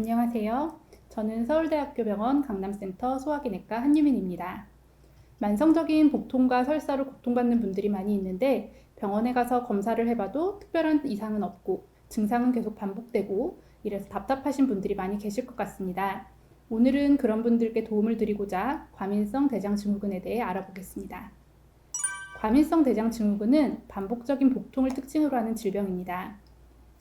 안녕하세요. 저는 서울대학교 병원 강남센터 소화기내과 한유민입니다. 만성적인 복통과 설사로 고통받는 분들이 많이 있는데 병원에 가서 검사를 해봐도 특별한 이상은 없고 증상은 계속 반복되고 이래서 답답하신 분들이 많이 계실 것 같습니다. 오늘은 그런 분들께 도움을 드리고자 과민성 대장증후군에 대해 알아보겠습니다. 과민성 대장증후군은 반복적인 복통을 특징으로 하는 질병입니다.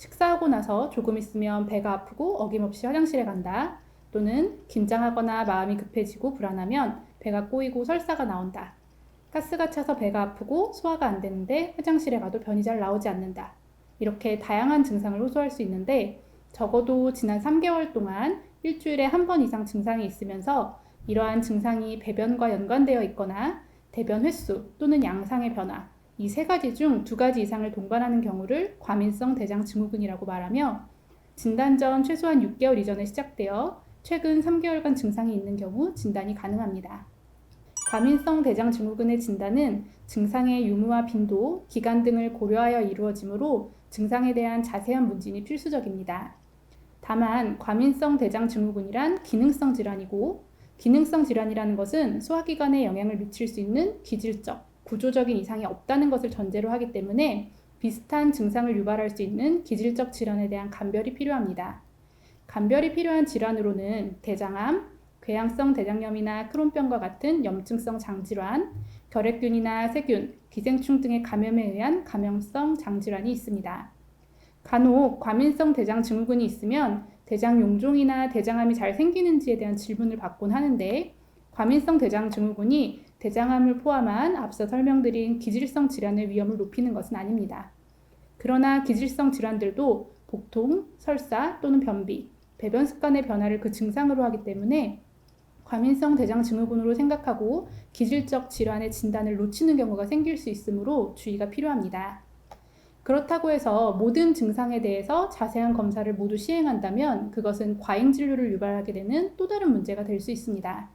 식사하고 나서 조금 있으면 배가 아프고 어김없이 화장실에 간다. 또는 긴장하거나 마음이 급해지고 불안하면 배가 꼬이고 설사가 나온다. 가스가 차서 배가 아프고 소화가 안 되는데 화장실에 가도 변이 잘 나오지 않는다. 이렇게 다양한 증상을 호소할 수 있는데 적어도 지난 3개월 동안 일주일에 한 번 이상 증상이 있으면서 이러한 증상이 배변과 연관되어 있거나 대변 횟수 또는 양상의 변화, 이 세 가지 중 두 가지 이상을 동반하는 경우를 과민성 대장증후군이라고 말하며 진단 전 최소한 6개월 이전에 시작되어 최근 3개월간 증상이 있는 경우 진단이 가능합니다. 과민성 대장증후군의 진단은 증상의 유무와 빈도, 기간 등을 고려하여 이루어지므로 증상에 대한 자세한 문진이 필수적입니다. 다만 과민성 대장증후군이란 기능성 질환이고 기능성 질환이라는 것은 소화기관에 영향을 미칠 수 있는 기질적, 구조적인 이상이 없다는 것을 전제로 하기 때문에 비슷한 증상을 유발할 수 있는 기질적 질환에 대한 감별이 필요합니다. 감별이 필요한 질환으로는 대장암, 궤양성 대장염이나 크론병과 같은 염증성 장질환, 결핵균이나 세균, 기생충 등의 감염에 의한 감염성 장질환이 있습니다. 간혹 과민성 대장증후군이 있으면 대장용종이나 대장암이 잘 생기는지에 대한 질문을 받곤 하는데 과민성 대장증후군이 대장암을 포함한 앞서 설명드린 기질성 질환의 위험을 높이는 것은 아닙니다. 그러나 기질성 질환들도 복통, 설사 또는 변비, 배변 습관의 변화를 그 증상으로 하기 때문에 과민성 대장증후군으로 생각하고 기질적 질환의 진단을 놓치는 경우가 생길 수 있으므로 주의가 필요합니다. 그렇다고 해서 모든 증상에 대해서 자세한 검사를 모두 시행한다면 그것은 과잉 진료를 유발하게 되는 또 다른 문제가 될 수 있습니다.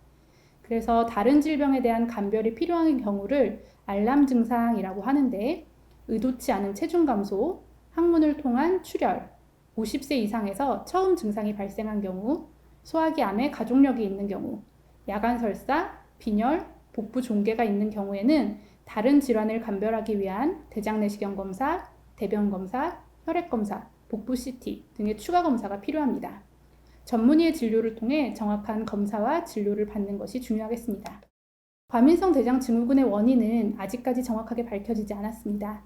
그래서 다른 질병에 대한 감별이 필요한 경우를 알람 증상이라고 하는데 의도치 않은 체중 감소, 항문을 통한 출혈, 50세 이상에서 처음 증상이 발생한 경우, 소화기 암에 가족력이 있는 경우, 야간 설사, 빈혈, 복부 종괴가 있는 경우에는 다른 질환을 감별하기 위한 대장 내시경 검사, 대변 검사, 혈액 검사, 복부 CT 등의 추가 검사가 필요합니다. 전문의의 진료를 통해 정확한 검사와 진료를 받는 것이 중요하겠습니다. 과민성 대장증후군의 원인은 아직까지 정확하게 밝혀지지 않았습니다.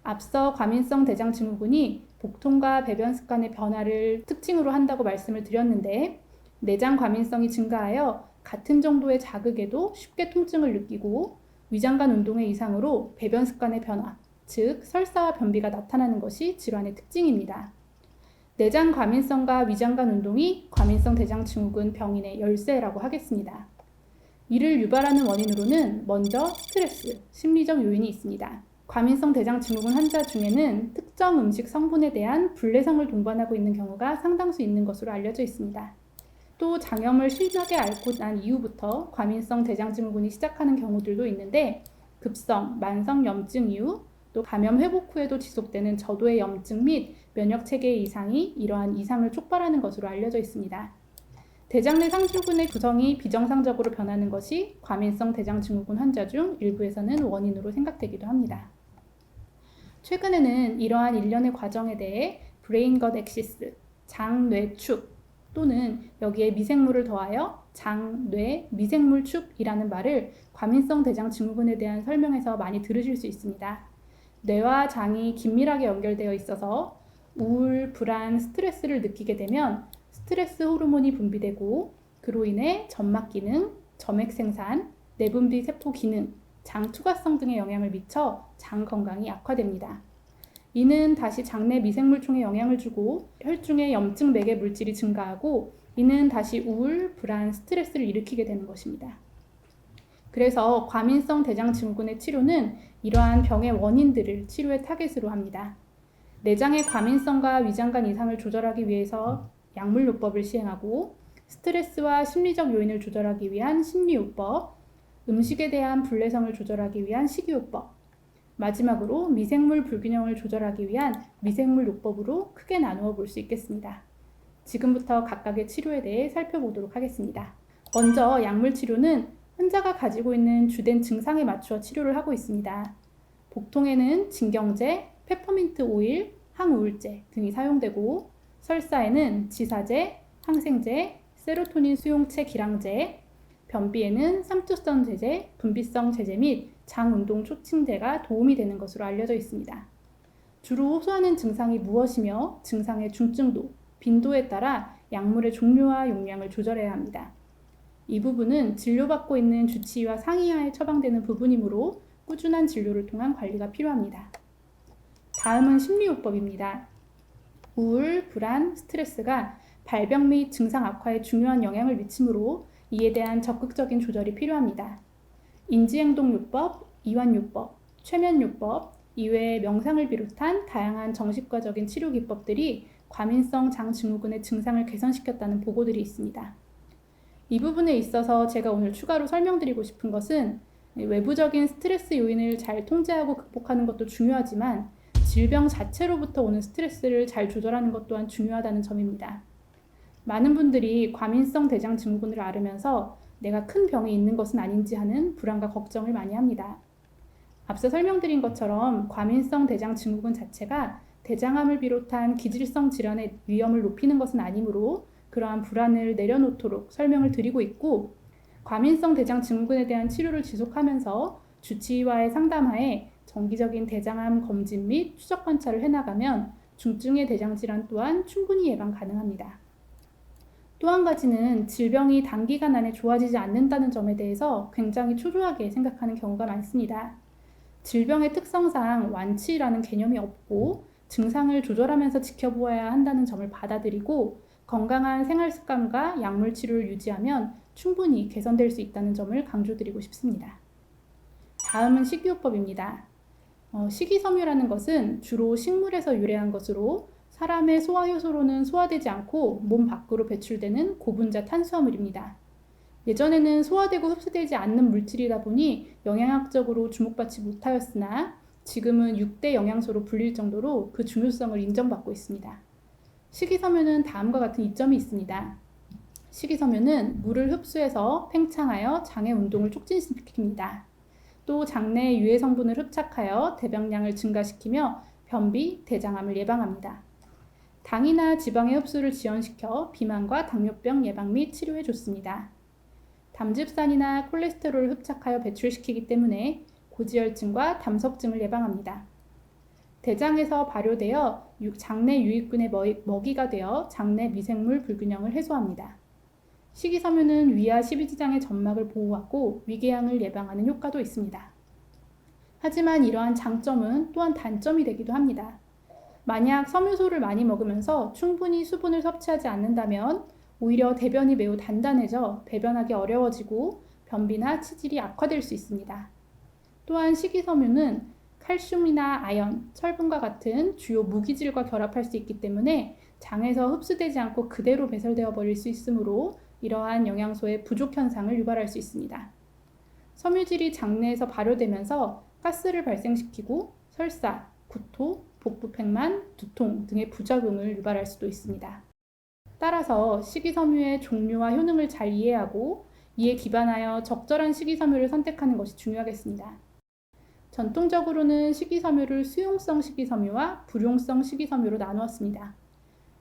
앞서 과민성 대장증후군이 복통과 배변 습관의 변화를 특징으로 한다고 말씀을 드렸는데 내장 과민성이 증가하여 같은 정도의 자극에도 쉽게 통증을 느끼고 위장관 운동의 이상으로 배변 습관의 변화, 즉 설사와 변비가 나타나는 것이 질환의 특징입니다. 내장 과민성과 위장관 운동이 과민성 대장증후군 병인의 열쇠라고 하겠습니다. 이를 유발하는 원인으로는 먼저 스트레스, 심리적 요인이 있습니다. 과민성 대장증후군 환자 중에는 특정 음식 성분에 대한 불내성을 동반하고 있는 경우가 상당수 있는 것으로 알려져 있습니다. 또 장염을 심하게 앓고 난 이후부터 과민성 대장증후군이 시작하는 경우들도 있는데 급성, 만성 염증 이후 또 감염 회복 후에도 지속되는 저도의 염증 및 면역체계의 이상이 이러한 이상을 촉발하는 것으로 알려져 있습니다. 대장 내 상수군의 구성이 비정상적으로 변하는 것이 과민성 대장증후군 환자 중 일부에서는 원인으로 생각되기도 합니다. 최근에는 이러한 일련의 과정에 대해 브레인것 엑시스, 장뇌축 또는 여기에 미생물을 더하여 장뇌 미생물축이라는 말을 과민성 대장증후군에 대한 설명에서 많이 들으실 수 있습니다. 뇌와 장이 긴밀하게 연결되어 있어서 우울, 불안, 스트레스를 느끼게 되면 스트레스 호르몬이 분비되고 그로 인해 점막 기능, 점액 생산, 내분비 세포 기능, 장 투과성 등에 영향을 미쳐 장 건강이 악화됩니다. 이는 다시 장내 미생물총에 영향을 주고 혈중의 염증 매개 물질이 증가하고 이는 다시 우울, 불안, 스트레스를 일으키게 되는 것입니다. 그래서 과민성 대장증후군의 치료는 이러한 병의 원인들을 치료의 타겟으로 합니다. 내장의 과민성과 위장관 이상을 조절하기 위해서 약물요법을 시행하고 스트레스와 심리적 요인을 조절하기 위한 심리요법, 음식에 대한 불내성을 조절하기 위한 식이요법, 마지막으로 미생물 불균형을 조절하기 위한 미생물요법으로 크게 나누어 볼 수 있겠습니다. 지금부터 각각의 치료에 대해 살펴보도록 하겠습니다. 먼저 약물 치료는 환자가 가지고 있는 주된 증상에 맞추어 치료를 하고 있습니다. 복통에는 진경제, 페퍼민트 오일, 항우울제 등이 사용되고, 설사에는 지사제, 항생제, 세로토닌 수용체 기량제, 변비에는 삼투성 제제, 분비성 제제 및 장운동 촉진제가 도움이 되는 것으로 알려져 있습니다. 주로 호소하는 증상이 무엇이며 증상의 중증도, 빈도에 따라 약물의 종류와 용량을 조절해야 합니다. 이 부분은 진료받고 있는 주치의와 상의하에 처방되는 부분이므로 꾸준한 진료를 통한 관리가 필요합니다. 다음은 심리요법입니다. 우울, 불안, 스트레스가 발병 및 증상 악화에 중요한 영향을 미치므로 이에 대한 적극적인 조절이 필요합니다. 인지행동요법, 이완요법, 최면요법, 이외에 명상을 비롯한 다양한 정신과적인 치료 기법들이 과민성 장증후군의 증상을 개선시켰다는 보고들이 있습니다. 이 부분에 있어서 제가 오늘 추가로 설명드리고 싶은 것은 외부적인 스트레스 요인을 잘 통제하고 극복하는 것도 중요하지만 질병 자체로부터 오는 스트레스를 잘 조절하는 것 또한 중요하다는 점입니다. 많은 분들이 과민성 대장 증후군을 앓으면서 내가 큰 병이 있는 것은 아닌지 하는 불안과 걱정을 많이 합니다. 앞서 설명드린 것처럼 과민성 대장 증후군 자체가 대장암을 비롯한 기질성 질환의 위험을 높이는 것은 아니므로 그러한 불안을 내려놓도록 설명을 드리고 있고, 과민성 대장 증후군에 대한 치료를 지속하면서 주치의와의 상담하에 정기적인 대장암 검진 및 추적 관찰을 해나가면 중증의 대장 질환 또한 충분히 예방 가능합니다. 또 한 가지는 질병이 단기간 안에 좋아지지 않는다는 점에 대해서 굉장히 초조하게 생각하는 경우가 많습니다. 질병의 특성상 완치라는 개념이 없고 증상을 조절하면서 지켜보아야 한다는 점을 받아들이고 건강한 생활 습관과 약물 치료를 유지하면 충분히 개선될 수 있다는 점을 강조드리고 싶습니다. 다음은 식이요법입니다. 식이섬유라는 것은 주로 식물에서 유래한 것으로 사람의 소화효소로는 소화되지 않고 몸 밖으로 배출되는 고분자 탄수화물입니다. 예전에는 소화되고 흡수되지 않는 물질이다 보니 영양학적으로 주목받지 못하였으나 지금은 6대 영양소로 불릴 정도로 그 중요성을 인정받고 있습니다. 식이섬유는 다음과 같은 이점이 있습니다. 식이섬유는 물을 흡수해서 팽창하여 장의 운동을 촉진시킵니다. 또 장내의 유해 성분을 흡착하여 대변량을 증가시키며 변비, 대장암을 예방합니다. 당이나 지방의 흡수를 지연시켜 비만과 당뇨병 예방 및 치료에 좋습니다. 담즙산이나 콜레스테롤을 흡착하여 배출시키기 때문에 고지혈증과 담석증을 예방합니다. 대장에서 발효되어 장내 유익균의 먹이가 되어 장내 미생물 불균형을 해소합니다. 식이섬유는 위와 십이지장의 점막을 보호하고 위궤양을 예방하는 효과도 있습니다. 하지만 이러한 장점은 또한 단점이 되기도 합니다. 만약 섬유소를 많이 먹으면서 충분히 수분을 섭취하지 않는다면 오히려 대변이 매우 단단해져 배변하기 어려워지고 변비나 치질이 악화될 수 있습니다. 또한 식이섬유는 칼슘이나 아연, 철분과 같은 주요 무기질과 결합할 수 있기 때문에 장에서 흡수되지 않고 그대로 배설되어 버릴 수 있으므로 이러한 영양소의 부족 현상을 유발할 수 있습니다. 섬유질이 장내에서 발효되면서 가스를 발생시키고 설사, 구토, 복부팽만, 두통 등의 부작용을 유발할 수도 있습니다. 따라서 식이섬유의 종류와 효능을 잘 이해하고 이에 기반하여 적절한 식이섬유를 선택하는 것이 중요하겠습니다. 전통적으로는 식이섬유를 수용성 식이섬유와 불용성 식이섬유로 나누었습니다.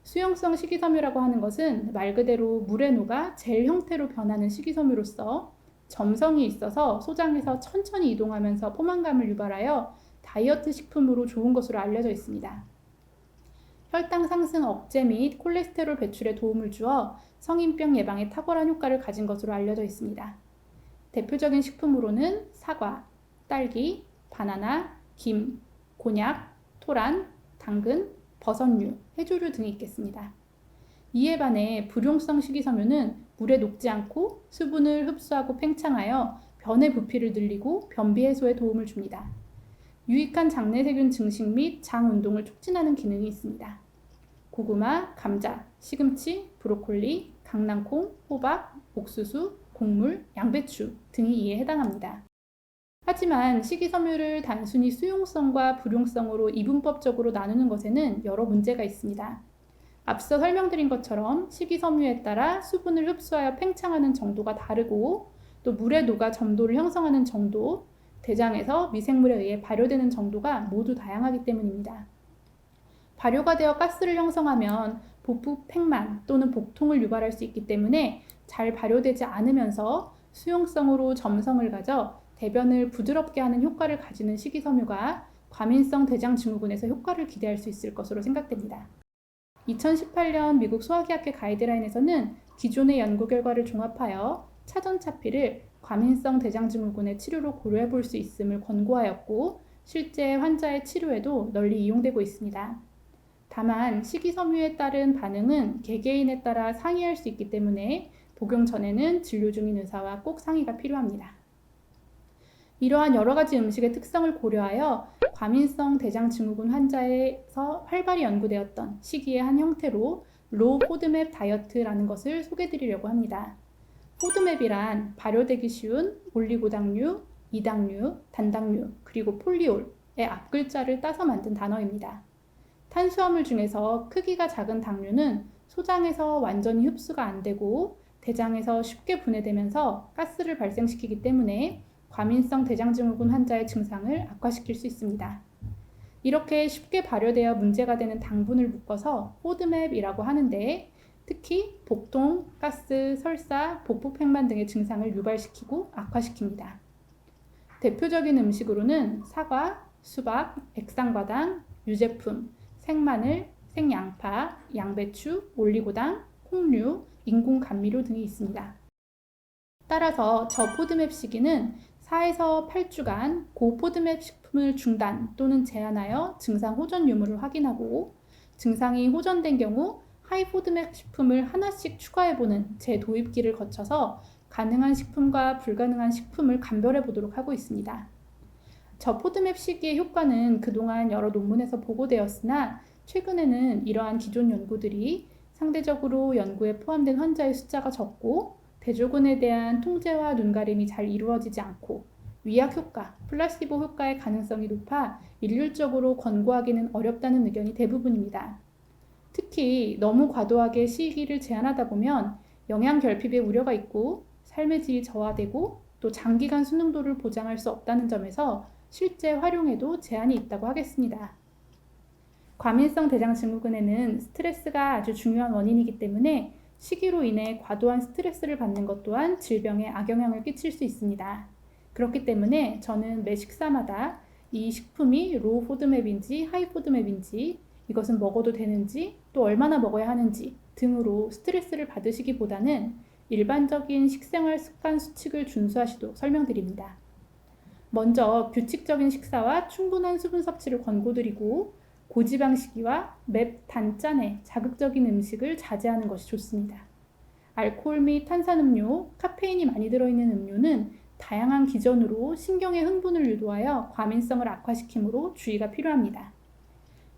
수용성 식이섬유라고 하는 것은 말 그대로 물에 녹아 젤 형태로 변하는 식이섬유로서 점성이 있어서 소장에서 천천히 이동하면서 포만감을 유발하여 다이어트 식품으로 좋은 것으로 알려져 있습니다. 혈당 상승 억제 및 콜레스테롤 배출에 도움을 주어 성인병 예방에 탁월한 효과를 가진 것으로 알려져 있습니다. 대표적인 식품으로는 사과, 딸기, 바나나, 김, 곤약, 토란, 당근, 버섯류, 해조류 등이 있겠습니다. 이에 반해 불용성 식이섬유는 물에 녹지 않고 수분을 흡수하고 팽창하여 변의 부피를 늘리고 변비 해소에 도움을 줍니다. 유익한 장내세균 증식 및 장 운동을 촉진하는 기능이 있습니다. 고구마, 감자, 시금치, 브로콜리, 강낭콩, 호박, 옥수수, 곡물, 양배추 등이 이에 해당합니다. 하지만 식이섬유를 단순히 수용성과 불용성으로 이분법적으로 나누는 것에는 여러 문제가 있습니다. 앞서 설명드린 것처럼 식이섬유에 따라 수분을 흡수하여 팽창하는 정도가 다르고 또 물에 녹아 점도를 형성하는 정도, 대장에서 미생물에 의해 발효되는 정도가 모두 다양하기 때문입니다. 발효가 되어 가스를 형성하면 복부팽만 또는 복통을 유발할 수 있기 때문에 잘 발효되지 않으면서 수용성으로 점성을 가져 대변을 부드럽게 하는 효과를 가지는 식이섬유가 과민성 대장증후군에서 효과를 기대할 수 있을 것으로 생각됩니다. 2018년 미국 소화기학회 가이드라인에서는 기존의 연구 결과를 종합하여 차전차피를 과민성 대장증후군의 치료로 고려해 볼 수 있음을 권고하였고 실제 환자의 치료에도 널리 이용되고 있습니다. 다만 식이섬유에 따른 반응은 개개인에 따라 상이할 수 있기 때문에 복용 전에는 진료 중인 의사와 꼭 상의가 필요합니다. 이러한 여러 가지 음식의 특성을 고려하여 과민성 대장증후군 환자에서 활발히 연구되었던 식이의 한 형태로 로우 포드맵 다이어트라는 것을 소개해드리려고 합니다. 포드맵이란 발효되기 쉬운 올리고당류, 이당류, 단당류, 그리고 폴리올의 앞글자를 따서 만든 단어입니다. 탄수화물 중에서 크기가 작은 당류는 소장에서 완전히 흡수가 안 되고 대장에서 쉽게 분해되면서 가스를 발생시키기 때문에 과민성 대장증후군 환자의 증상을 악화시킬 수 있습니다. 이렇게 쉽게 발효되어 문제가 되는 당분을 묶어서 포드맵이라고 하는데 특히 복통, 가스, 설사, 복부팽만 등의 증상을 유발시키고 악화시킵니다. 대표적인 음식으로는 사과, 수박, 액상과당, 유제품, 생마늘, 생양파, 양배추, 올리고당, 콩류, 인공 감미료 등이 있습니다. 따라서 저포드맵 시기는 4에서 8주간 고포드맵 식품을 중단 또는 제한하여 증상 호전 유무를 확인하고 증상이 호전된 경우 하이포드맵 식품을 하나씩 추가해보는 재도입기를 거쳐서 가능한 식품과 불가능한 식품을 감별해 보도록 하고 있습니다. 저포드맵 시기의 효과는 그동안 여러 논문에서 보고되었으나 최근에는 이러한 기존 연구들이 상대적으로 연구에 포함된 환자의 숫자가 적고 대조군에 대한 통제와 눈가림이 잘 이루어지지 않고 위약 효과, 플라시보 효과의 가능성이 높아 일률적으로 권고하기는 어렵다는 의견이 대부분입니다. 특히 너무 과도하게 시기를 제한하다 보면 영양 결핍의 우려가 있고 삶의 질이 저하되고 또 장기간 수능도를 보장할 수 없다는 점에서 실제 활용에도 제한이 있다고 하겠습니다. 과민성 대장증후군에는 스트레스가 아주 중요한 원인이기 때문에 식이로 인해 과도한 스트레스를 받는 것 또한 질병에 악영향을 끼칠 수 있습니다. 그렇기 때문에 저는 매 식사마다 이 식품이 로우 포드맵인지 하이 포드맵인지 이것은 먹어도 되는지 또 얼마나 먹어야 하는지 등으로 스트레스를 받으시기보다는 일반적인 식생활 습관 수칙을 준수하시도록 설명드립니다. 먼저 규칙적인 식사와 충분한 수분 섭취를 권고드리고 고지방 식이와 맵, 단짠의 자극적인 음식을 자제하는 것이 좋습니다. 알코올 및 탄산음료, 카페인이 많이 들어있는 음료는 다양한 기전으로 신경의 흥분을 유도하여 과민성을 악화시키므로 주의가 필요합니다.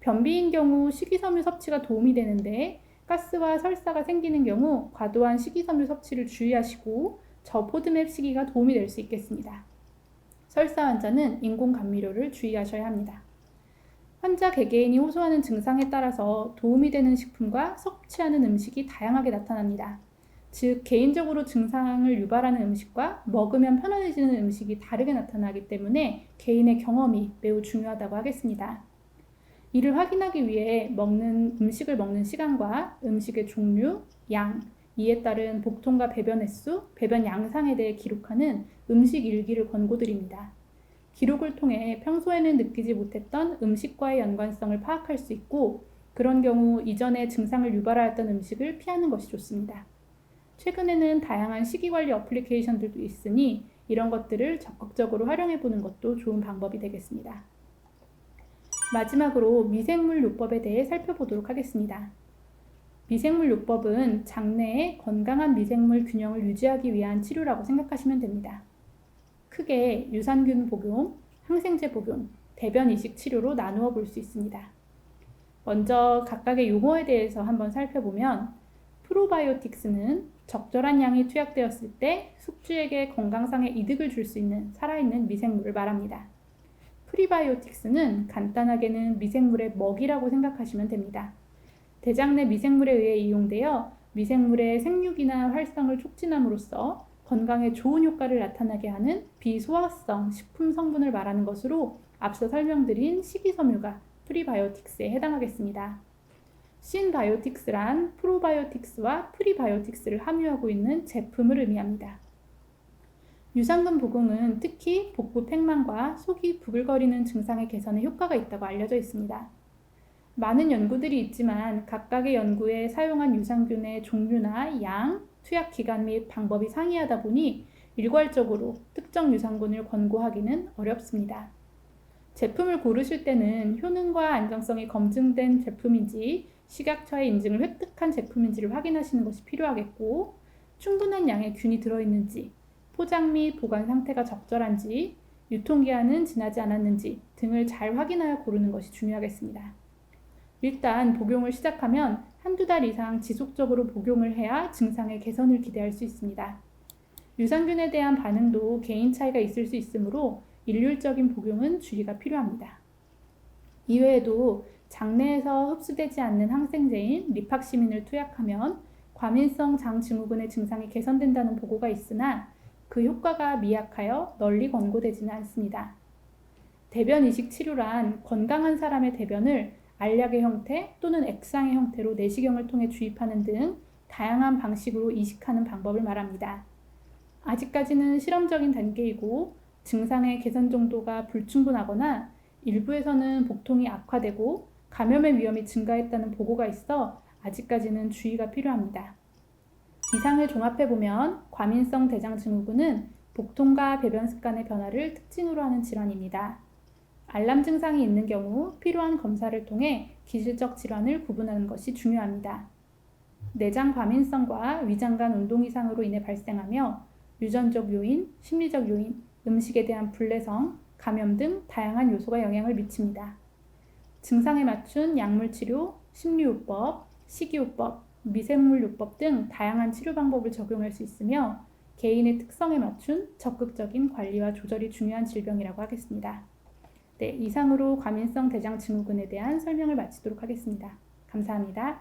변비인 경우 식이섬유 섭취가 도움이 되는데 가스와 설사가 생기는 경우 과도한 식이섬유 섭취를 주의하시고 저포드맵 시기가 도움이 될 수 있겠습니다. 설사 환자는 인공 감미료를 주의하셔야 합니다. 환자 개개인이 호소하는 증상에 따라서 도움이 되는 식품과 섭취하는 음식이 다양하게 나타납니다. 즉 개인적으로 증상을 유발하는 음식과 먹으면 편안해지는 음식이 다르게 나타나기 때문에 개인의 경험이 매우 중요하다고 하겠습니다. 이를 확인하기 위해 음식을 먹는 시간과 음식의 종류, 양, 이에 따른 복통과 배변 횟수, 배변 양상에 대해 기록하는 음식 일기를 권고드립니다. 기록을 통해 평소에는 느끼지 못했던 음식과의 연관성을 파악할 수 있고 그런 경우 이전에 증상을 유발하였던 음식을 피하는 것이 좋습니다. 최근에는 다양한 식이관리 어플리케이션들도 있으니 이런 것들을 적극적으로 활용해보는 것도 좋은 방법이 되겠습니다. 마지막으로 미생물 요법에 대해 살펴보도록 하겠습니다. 미생물 요법은 장내의 건강한 미생물 균형을 유지하기 위한 치료라고 생각하시면 됩니다. 크게 유산균 복용, 항생제 복용, 대변 이식 치료로 나누어 볼 수 있습니다. 먼저 각각의 용어에 대해서 한번 살펴보면 프로바이오틱스는 적절한 양이 투약되었을 때 숙주에게 건강상의 이득을 줄 수 있는 살아있는 미생물을 말합니다. 프리바이오틱스는 간단하게는 미생물의 먹이라고 생각하시면 됩니다. 대장 내 미생물에 의해 이용되어 미생물의 생육이나 활성을 촉진함으로써 건강에 좋은 효과를 나타나게 하는 비소화성 식품 성분을 말하는 것으로 앞서 설명드린 식이섬유가 프리바이오틱스에 해당하겠습니다. 신바이오틱스란 프로바이오틱스와 프리바이오틱스를 함유하고 있는 제품을 의미합니다. 유산균 복용은 특히 복부 팽만과 속이 부글거리는 증상의 개선에 효과가 있다고 알려져 있습니다. 많은 연구들이 있지만 각각의 연구에 사용한 유산균의 종류나 양, 투약 기간 및 방법이 상이하다 보니 일괄적으로 특정 유산균을 권고하기는 어렵습니다. 제품을 고르실 때는 효능과 안정성이 검증된 제품인지 식약처의 인증을 획득한 제품인지를 확인하시는 것이 필요하겠고, 충분한 양의 균이 들어있는지, 포장 및 보관 상태가 적절한지, 유통기한은 지나지 않았는지 등을 잘 확인하여 고르는 것이 중요하겠습니다. 일단 복용을 시작하면 한두 달 이상 지속적으로 복용을 해야 증상의 개선을 기대할 수 있습니다. 유산균에 대한 반응도 개인 차이가 있을 수 있으므로 일률적인 복용은 주의가 필요합니다. 이외에도 장내에서 흡수되지 않는 항생제인 리팍시민을 투약하면 과민성 장증후군의 증상이 개선된다는 보고가 있으나 그 효과가 미약하여 널리 권고되지는 않습니다. 대변 이식 치료란 건강한 사람의 대변을 알약의 형태 또는 액상의 형태로 내시경을 통해 주입하는 등 다양한 방식으로 이식하는 방법을 말합니다. 아직까지는 실험적인 단계이고 증상의 개선 정도가 불충분하거나 일부에서는 복통이 악화되고 감염의 위험이 증가했다는 보고가 있어 아직까지는 주의가 필요합니다. 이상을 종합해보면 과민성 대장증후군은 복통과 배변 습관의 변화를 특징으로 하는 질환입니다. 알람 증상이 있는 경우 필요한 검사를 통해 기질적 질환을 구분하는 것이 중요합니다. 내장 과민성과 위장관 운동 이상으로 인해 발생하며 유전적 요인, 심리적 요인, 음식에 대한 불내성, 감염 등 다양한 요소가 영향을 미칩니다. 증상에 맞춘 약물치료, 심리요법, 식이요법, 미생물요법 등 다양한 치료 방법을 적용할 수 있으며 개인의 특성에 맞춘 적극적인 관리와 조절이 중요한 질병이라고 하겠습니다. 네, 이상으로 과민성 대장증후군에 대한 설명을 마치도록 하겠습니다. 감사합니다.